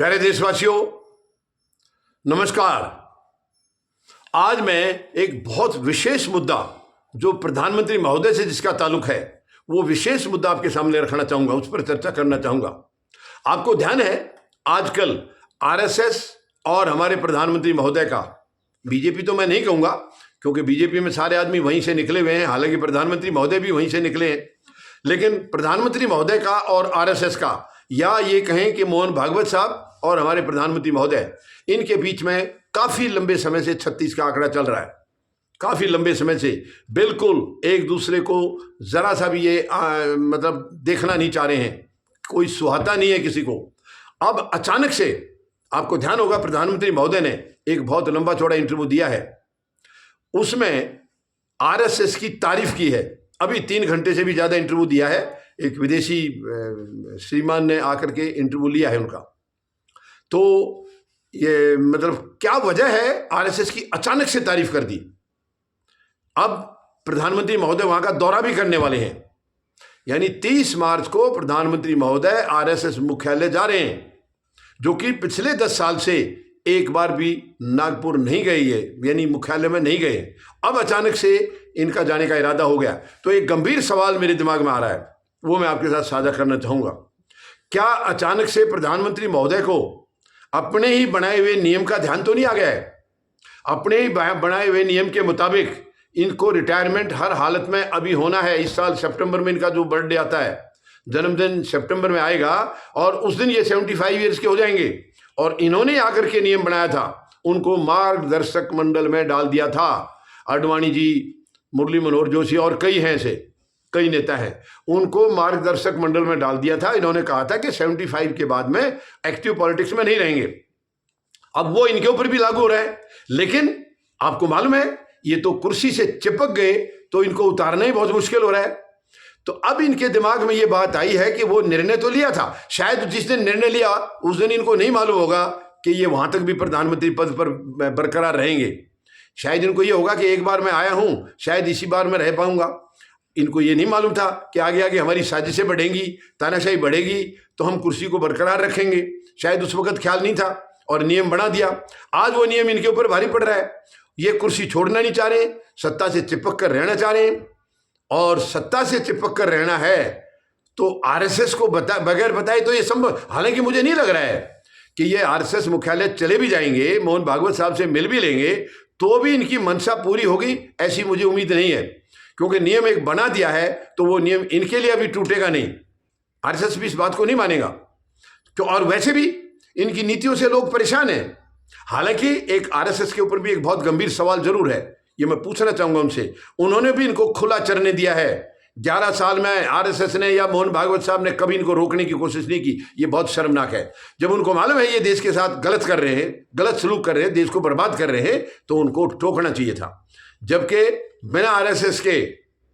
प्यारे देशवासियों, नमस्कार। आज मैं एक बहुत विशेष मुद्दा जो प्रधानमंत्री महोदय से जिसका ताल्लुक है, वो विशेष मुद्दा आपके सामने रखना चाहूंगा, उस पर चर्चा करना चाहूंगा। आपको ध्यान है, आजकल आरएसएस और हमारे प्रधानमंत्री महोदय का, बीजेपी तो मैं नहीं कहूंगा क्योंकि बीजेपी में सारे आदमी वहीं से निकले हुए हैं, हालांकि प्रधानमंत्री महोदय भी वहीं से निकले हैं, लेकिन प्रधानमंत्री महोदय का और आरएसएस का, या ये कहें कि मोहन भागवत साहब और हमारे प्रधानमंत्री महोदय, इनके बीच में काफी लंबे समय से 36 का आंकड़ा चल रहा है। काफी लंबे समय से बिल्कुल एक दूसरे को जरा सा भी ये मतलब देखना नहीं चाह रहे हैं, कोई सुहाता नहीं है किसी को। अब अचानक से आपको ध्यान होगा, प्रधानमंत्री महोदय ने एक बहुत लंबा चौड़ा इंटरव्यू दिया है, उसमें आरएसएस की तारीफ की है। अभी 3 घंटे से भी ज्यादा इंटरव्यू दिया है, एक विदेशी श्रीमान ने आकर के इंटरव्यू लिया है उनका। तो ये मतलब क्या वजह है, आरएसएस की अचानक से तारीफ कर दी। अब प्रधानमंत्री महोदय वहां का दौरा भी करने वाले हैं, यानी 30 मार्च को प्रधानमंत्री महोदय आरएसएस मुख्यालय जा रहे हैं, जो कि पिछले 10 साल से एक बार भी नागपुर नहीं गई है, यानी मुख्यालय में नहीं गए। अब अचानक से इनका जाने का इरादा हो गया। तो एक गंभीर सवाल मेरे दिमाग में आ रहा है, वो मैं आपके साथ साझा करना चाहूंगा। क्या अचानक से प्रधानमंत्री महोदय को अपने ही बनाए हुए नियम का ध्यान तो नहीं आ गया है? अपने ही बनाए हुए नियम के मुताबिक इनको रिटायरमेंट हर हालत में अभी होना है। इस साल सितंबर में इनका जो बर्थडे आता है, जन्मदिन सितंबर में आएगा, और उस दिन ये 75 ईयर्स के हो जाएंगे। और इन्होंने आकर के नियम बनाया था, उनको मार्गदर्शक मंडल में डाल दिया था। आडवाणी जी, मुरली मनोहर जोशी और कई हैं ऐसे, कई नेता हैं, उनको मार्गदर्शक मंडल में डाल दिया था। इन्होंने कहा था कि 75 के बाद में एक्टिव पॉलिटिक्स में नहीं रहेंगे। अब वो इनके ऊपर भी लागू हो रहा है, लेकिन आपको मालूम है, ये तो कुर्सी से चिपक गए तो इनको उतारना ही बहुत मुश्किल हो रहा है। तो अब इनके दिमाग में ये बात आई है कि वो निर्णय तो लिया था, शायद जिस दिन निर्णय लिया उस दिन इनको नहीं मालूम होगा कि ये वहां तक भी प्रधानमंत्री पद पर बरकरार रहेंगे। शायद इनको ये होगा कि एक बार मैं आया हूं, शायद इसी बार मैं रह पाऊंगा। इनको ये नहीं मालूम था कि आगे आगे हमारी साजिशें बढ़ेंगी, तानाशाही बढ़ेगी, तो हम कुर्सी को बरकरार रखेंगे। शायद उस वक्त ख्याल नहीं था और नियम बना दिया। आज वो नियम इनके ऊपर भारी पड़ रहा है। ये कुर्सी छोड़ना नहीं चाह रहे, सत्ता से चिपक कर रहना चाह रहे हैं। और सत्ता से चिपक कर रहना है तो आरएसएस को बगैर बताए तो ये संभव, हालांकि मुझे नहीं लग रहा है कि ये आरएसएस मुख्यालय चले भी जाएंगे, मोहन भागवत साहब से मिल भी लेंगे, तो भी इनकी मंशा पूरी होगी ऐसी मुझे उम्मीद नहीं है। क्योंकि नियम एक बना दिया है तो वो नियम इनके लिए अभी टूटेगा नहीं। आरएसएस भी इस बात को नहीं मानेगा। तो और वैसे भी इनकी नीतियों से लोग परेशान हैं। हालांकि एक आरएसएस के ऊपर भी एक बहुत गंभीर सवाल जरूर है, ये मैं पूछना चाहूंगा उनसे। उन्होंने भी इनको खुला चरने दिया है। 11 साल में आरएसएस ने या मोहन भागवत साहब ने कभी इनको रोकने की कोशिश नहीं की। ये बहुत शर्मनाक है। जब उनको मालूम है ये देश के साथ गलत कर रहे हैं, गलत सलूक कर रहे हैं, देश को बर्बाद कर रहे हैं, तो उनको टोकना चाहिए था। जबकि बिना आरएसएस के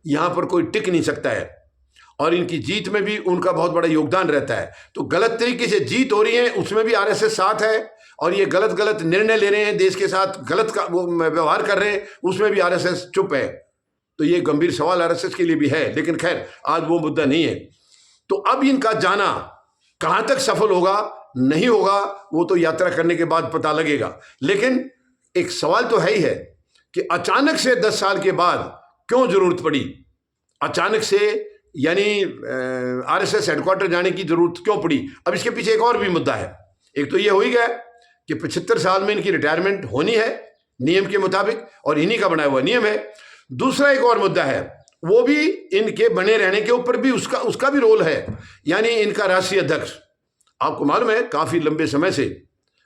यहां पर कोई टिक नहीं सकता है, और इनकी जीत में भी उनका बहुत बड़ा योगदान रहता है। तो गलत तरीके से जीत हो रही है, उसमें भी आरएसएस साथ है, और ये गलत गलत निर्णय ले रहे हैं, देश के साथ गलत का वो व्यवहार कर रहे हैं, उसमें भी आरएसएस चुप है। तो ये गंभीर सवाल आरएसएस के लिए भी है, लेकिन खैर आज वो मुद्दा नहीं है। तो अब इनका जाना कहां तक सफल होगा नहीं होगा वो तो यात्रा करने के बाद पता लगेगा। लेकिन एक सवाल तो है ही है कि अचानक से 10 साल के बाद क्यों जरूरत पड़ी, अचानक से यानी आरएसएस हेडक्वार्टर जाने की जरूरत क्यों पड़ी। अब इसके पीछे एक और भी मुद्दा है। एक तो ये हो ही गया कि 75 साल में इनकी रिटायरमेंट होनी है नियम के मुताबिक, और इन्हीं का बनाया हुआ नियम है। दूसरा एक और मुद्दा है, वो भी इनके बने रहने के ऊपर भी उसका भी रोल है, यानी इनका राष्ट्रीय अध्यक्ष। आपको मालूम है काफी लंबे समय से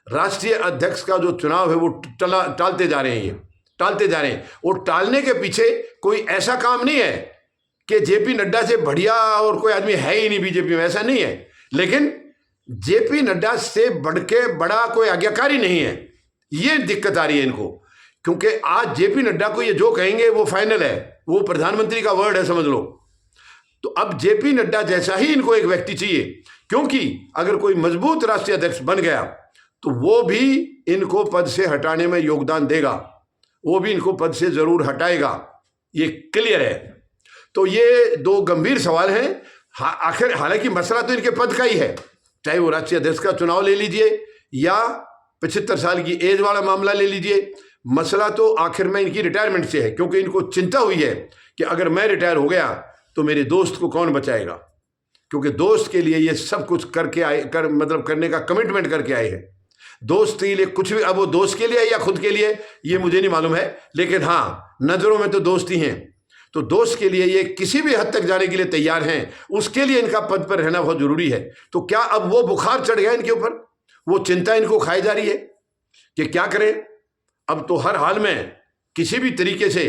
राष्ट्रीय अध्यक्ष का जो चुनाव है वो टालते जा रहे हैं, ये टालते जा रहे हैं। वो टालने के पीछे कोई ऐसा काम नहीं है कि जेपी नड्डा से बढ़िया और कोई आदमी है ही नहीं बीजेपी में, ऐसा नहीं है। लेकिन जेपी नड्डा से बढ़ के बड़ा कोई आज्ञाकारी नहीं है, ये दिक्कत आ रही है इनको। क्योंकि आज जेपी नड्डा को ये जो कहेंगे वो फाइनल है, वो प्रधानमंत्री का वर्ड है, समझ लो। तो अब जेपी नड्डा जैसा ही इनको एक व्यक्ति चाहिए, क्योंकि अगर कोई मजबूत राष्ट्रीय अध्यक्ष बन गया तो वो भी इनको पद से हटाने में योगदान देगा, वो भी इनको पद से जरूर हटाएगा, ये क्लियर है। तो ये 2 गंभीर सवाल हैं। आखिर हालांकि मसला तो इनके पद का ही है, चाहे वो राष्ट्रीय अध्यक्ष का चुनाव ले लीजिए या 75 साल की एज वाला मामला ले लीजिए, मसला तो आखिर में इनकी रिटायरमेंट से है, क्योंकि इनको चिंता हुई है कि अगर मैं रिटायर हो गया तो मेरे दोस्त को कौन बचाएगा, क्योंकि दोस्त के लिए ये सब कुछ करके आए, मतलब करने का कमिटमेंट करके आए हैं। दोस्त के लिए कुछ भी, अब वो दोस्त के लिए या खुद के लिए ये मुझे नहीं मालूम है, लेकिन हाँ नजरों में तो दोस्त ही हैं। तो दोस्त के लिए ये किसी भी हद तक जाने के लिए तैयार हैं, उसके लिए इनका पद पर रहना बहुत जरूरी है। तो क्या अब वो बुखार चढ़ गया इनके ऊपर, वो चिंता इनको खाई जा रही है कि क्या करें। अब तो हर हाल में किसी भी तरीके से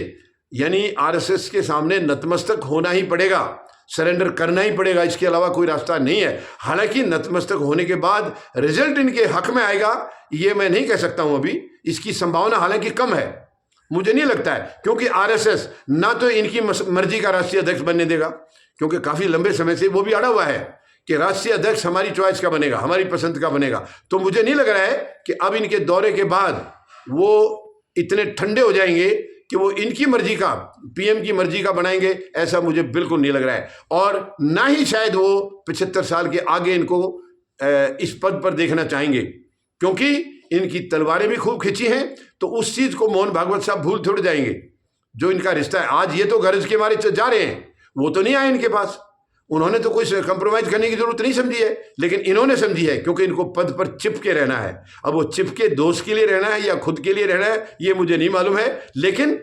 यानी आरएसएस के सामने नतमस्तक होना ही पड़ेगा, सरेंडर करना ही पड़ेगा, इसके अलावा कोई रास्ता नहीं है। हालांकि नतमस्तक होने के बाद रिजल्ट इनके हक में आएगा ये मैं नहीं कह सकता हूं, अभी इसकी संभावना हालांकि कम है, मुझे नहीं लगता है, क्योंकि आरएसएस ना तो इनकी मर्जी का राष्ट्रीय अध्यक्ष बनने देगा, क्योंकि काफी लंबे समय से वो भी अड़ा हुआ है कि राष्ट्रीय अध्यक्ष हमारी चॉइस का बनेगा, हमारी पसंद का बनेगा। तो मुझे नहीं लग रहा है कि अब इनके दौरे के बाद वो इतने ठंडे हो जाएंगे कि वो इनकी मर्जी का, पीएम की मर्जी का बनाएंगे, ऐसा मुझे बिल्कुल नहीं लग रहा है। और ना ही शायद वो 75 साल के आगे इनको इस पद पर देखना चाहेंगे, क्योंकि इनकी तलवारें भी खूब खिंची हैं। तो उस चीज को मोहन भागवत साहब भूल थोड़ी जाएंगे, जो इनका रिश्ता है। आज ये तो गरज के मारे जा रहे हैं, वो तो नहीं आए इनके पास, उन्होंने तो कोई कंप्रोमाइज करने की जरूरत नहीं समझी है, लेकिन इन्होंने समझी है, क्योंकि इनको पद पर चिपके रहना है। अब वो चिपके दोस्त के लिए रहना है या खुद के लिए रहना है ये मुझे नहीं मालूम है, लेकिन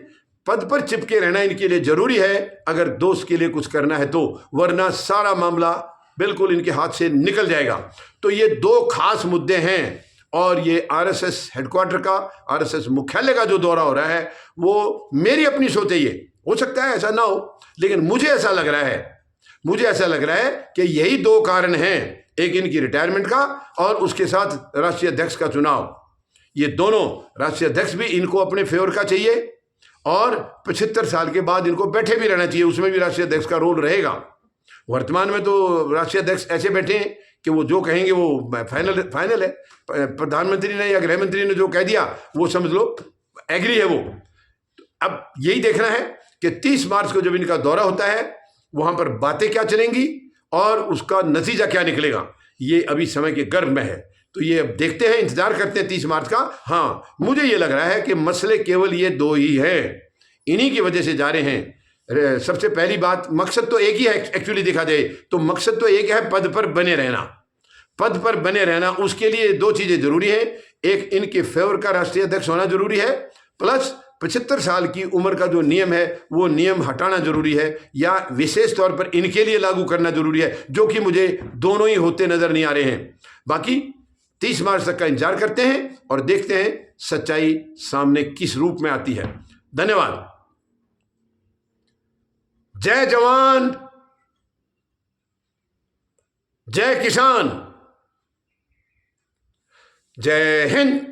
पद पर चिपके रहना इनके लिए जरूरी है अगर दोस्त के लिए कुछ करना है तो, वरना सारा मामला बिल्कुल इनके हाथ से निकल जाएगा। तो ये दो खास मुद्दे हैं, और ये आरएसएस हेडक्वार्टर का, आरएसएस मुख्यालय का जो दौरा हो रहा है, वो मेरी अपनी सोच है, ये हो सकता है ऐसा ना हो, लेकिन मुझे ऐसा लग रहा है कि यही दो कारण हैं, एक इनकी रिटायरमेंट का और उसके साथ राष्ट्रीय अध्यक्ष का चुनाव। ये दोनों, राष्ट्रीय अध्यक्ष भी इनको अपने फेवर का चाहिए और 75 साल के बाद इनको बैठे भी रहना चाहिए, उसमें भी राष्ट्रीय अध्यक्ष का रोल रहेगा। वर्तमान में तो राष्ट्रीय अध्यक्ष ऐसे बैठे हैं कि वो जो कहेंगे वो फाइनल है। प्रधानमंत्री ने या गृह मंत्री ने जो कह दिया वो समझ लो एग्री है वो। अब यही देखना है कि 30 मार्च को जब इनका दौरा होता है वहां पर बातें क्या चलेंगी और उसका नतीजा क्या निकलेगा, ये अभी समय के गर्भ में है। तो ये अब देखते हैं, इंतजार करते हैं 30 मार्च का। हाँ, मुझे ये लग रहा है कि मसले केवल ये दो ही हैं, इन्हीं की वजह से जा रहे हैं। सबसे पहली बात, मकसद तो एक ही है, एक्चुअली देखा जाए तो मकसद तो एक है, पद पर बने रहना। पद पर बने रहना, उसके लिए दो चीजें जरूरी है, एक इनके फेवर का राष्ट्रीय अध्यक्ष होना जरूरी है, प्लस 75 साल की उम्र का जो नियम है वो नियम हटाना जरूरी है, या विशेष तौर पर इनके लिए लागू करना जरूरी है, जो कि मुझे दोनों ही होते नजर नहीं आ रहे हैं। बाकी 30 मार्च तक का इंतजार करते हैं और देखते हैं सच्चाई सामने किस रूप में आती है। धन्यवाद। जय जवान, जय किसान, जय हिंद।